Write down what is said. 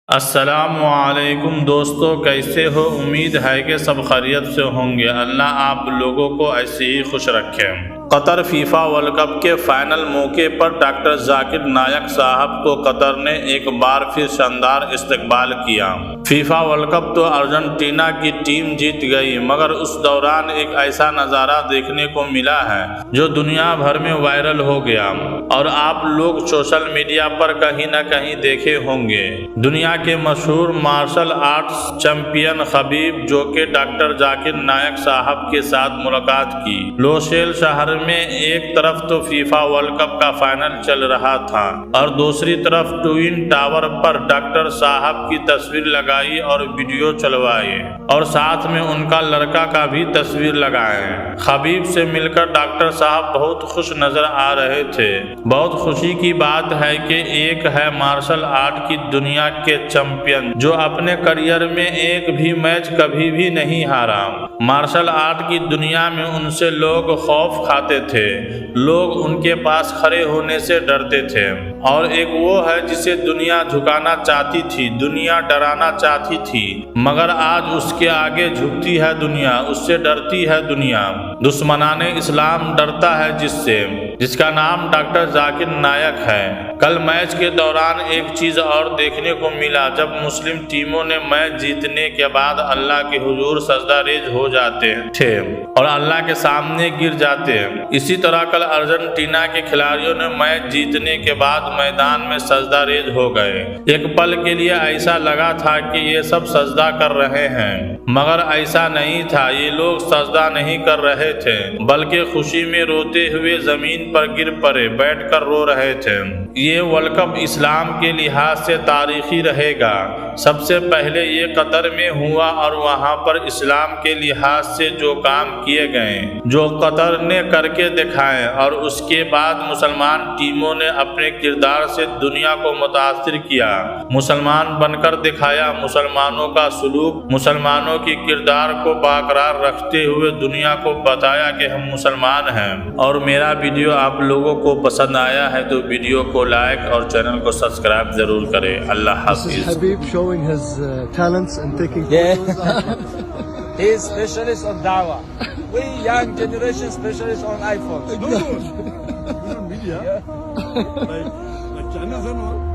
السلام علیکم دوستو، کیسے ہو؟ امید ہے کہ سب خیریت سے ہوں گے۔ اللہ آپ لوگوں کو ایسے ہی خوش رکھے۔ قطر فیفا ورلڈ کپ کے فائنل موقع پر ڈاکٹر ذاکر نائک صاحب کو قطر نے ایک بار پھر شاندار استقبال کیا۔ فیفا ورلڈ کپ تو ارجنٹینا کی ٹیم جیت گئی، مگر اس دوران ایک ایسا نظارہ دیکھنے کو ملا ہے جو دنیا بھر میں وائرل ہو گیا، اور آپ لوگ سوشل میڈیا پر کہیں نہ کہیں دیکھے ہوں گے۔ دنیا کے مشہور مارشل آرٹس چیمپئن خبیب، جو کہ ڈاکٹر ذاکر نائک صاحب کے ساتھ ملاقات کی۔ لوسیل شہر میں ایک طرف تو فیفا ورلڈ کپ کا فائنل چل رہا تھا، اور دوسری طرف ٹوئن ٹاور پر ڈاکٹر صاحب کی تصویر لگائی اور ویڈیو چلوائے، اور ساتھ میں ان کا لڑکا کا بھی تصویر لگائے۔ خبیب سے مل کر ڈاکٹر صاحب بہت خوش نظر آ رہے تھے۔ بہت خوشی کی بات ہے کہ ایک ہے مارشل آرٹ کی دنیا کے چیمپئن جو اپنے کریئر میں ایک بھی میچ کبھی بھی نہیں ہارا۔ مارشل آرٹ کی دنیا میں ان سے لوگ خوف کھاتے تھے، لوگ ان کے پاس کھڑے ہونے سے ڈرتے تھے، اور ایک وہ ہے جسے دنیا جھکانا چاہتی تھی، دنیا ڈرانا چاہتی تھی، مگر آج اس کے آگے جھکتی ہے دنیا، اس سے ڈرتی ہے دنیا۔ دشمنان اسلام ڈرتا ہے جس کا نام ڈاکٹر ذاکر نائک ہے۔ کل میچ کے دوران ایک چیز اور دیکھنے کو ملا، جب مسلم ٹیموں نے میچ جیتنے کے بعد اللہ کے حضور سجدہ ریز ہو جاتے تھے اور اللہ کے سامنے گر جاتے۔ اسی طرح کل ارجنٹینا کے کھلاڑیوں نے میچ جیتنے کے بعد میدان میں سجدہ ریز ہو گئے۔ ایک پل کے لیے ایسا لگا تھا کہ یہ سب سجدہ کر رہے ہیں، مگر ایسا نہیں تھا۔ یہ لوگ سجدہ نہیں کر رہے تھے، بلکہ خوشی میں روتے ہوئے زمین پر گر پڑے، بیٹھ کر رو رہے تھے۔ یہ ورلڈ کپ اسلام کے لحاظ سے تاریخی رہے گا۔ سب سے پہلے یہ قطر میں ہوا، اور وہاں پر اسلام کے لحاظ سے جو کام کیے گئے، جو قطر نے کر کے دکھائے، اور اس کے بعد مسلمان ٹیموں نے اپنے کردار سے دنیا کو متاثر کیا، مسلمان بن کر دکھایا۔ مسلمانوں کا سلوک، مسلمانوں کی کردار کو برقرار رکھتے ہوئے دنیا کو بتایا کہ ہم مسلمان ہیں۔ اور میرا ویڈیو آپ لوگوں کو پسند آیا ہے تو ویڈیو کو لائک اور چینل کو سبسکرائب ضرور کریں۔ اللہ حافظ۔ Habib showing his talents and taking photos. He is specialist on dawah. We young generation specialist on iPhones. Media. Like channels and all.